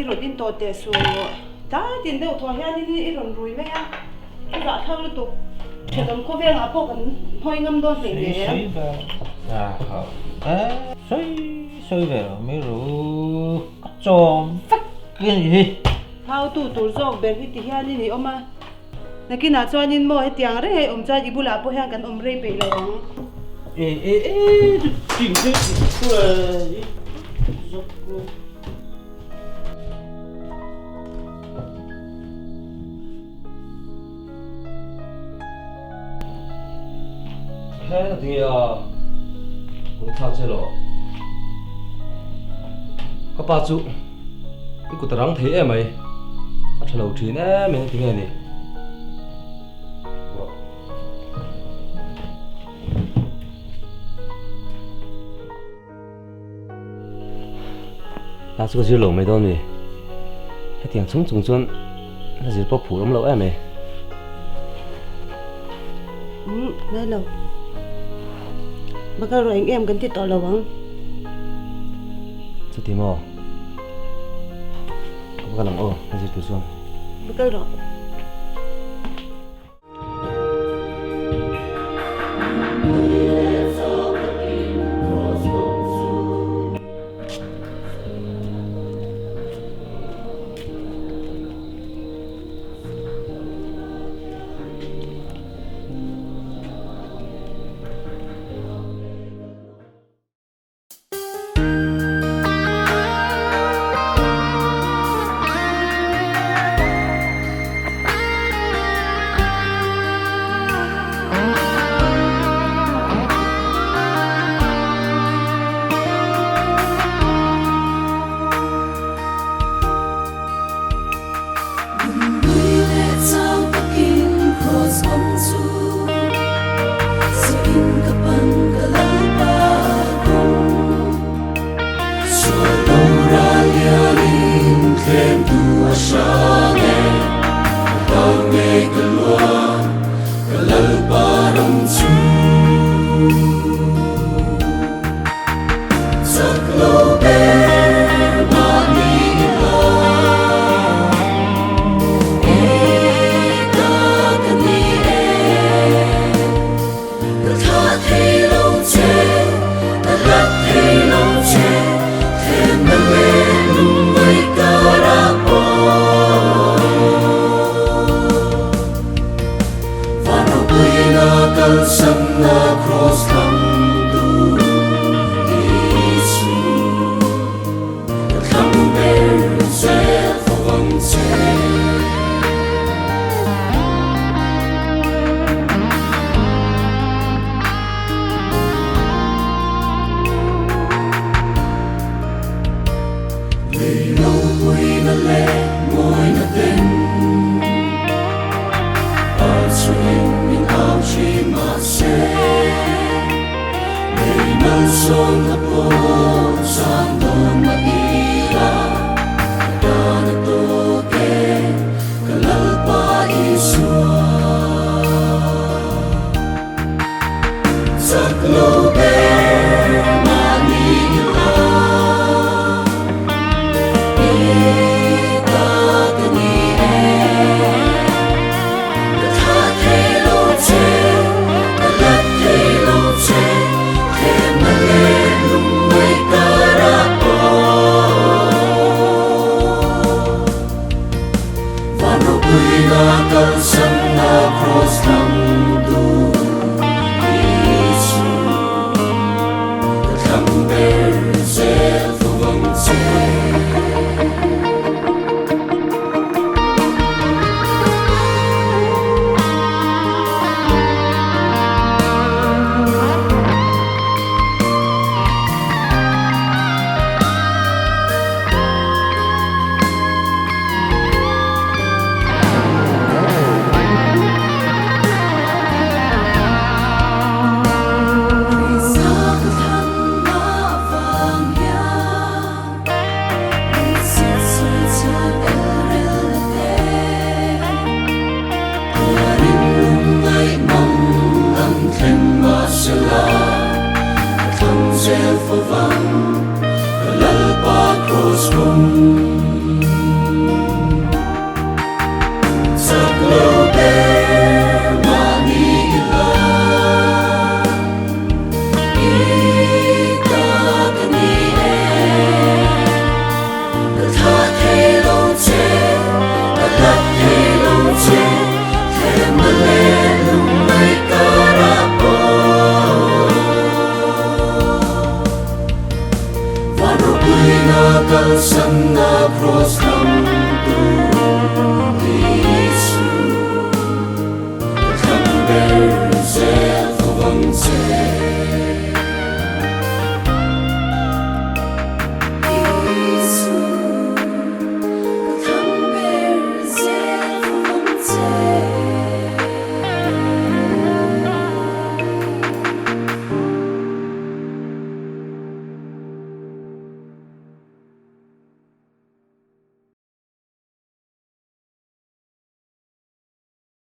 hi ro din to te su ta tin de tho hian ni ron rui me a za thang lu tu thedom ko ve nga po kan hoi ngam don le le Soi về à hả soi về rồi mới rủ cho phát cái gì how tu tur zok ber hi ti hian ni oma nakina chuanin mo he tiang re he cha ibula po hian kan re pe lo ê chỉnh cái rồi thế là thì cũng thao chơi rồi các bà chú cái cụ răng thế em mày bắt đầu trí nè mình tiếng này đi là cái gì lẩu mày đâu nè cái tiếng chống chống chân là gì bóc phủ lắm lẩu em mày nãy lâu baka rồi anh em cần thiết to lawang sao tìm mò có cái lòng ô là gì tụi xuân baka rồi Across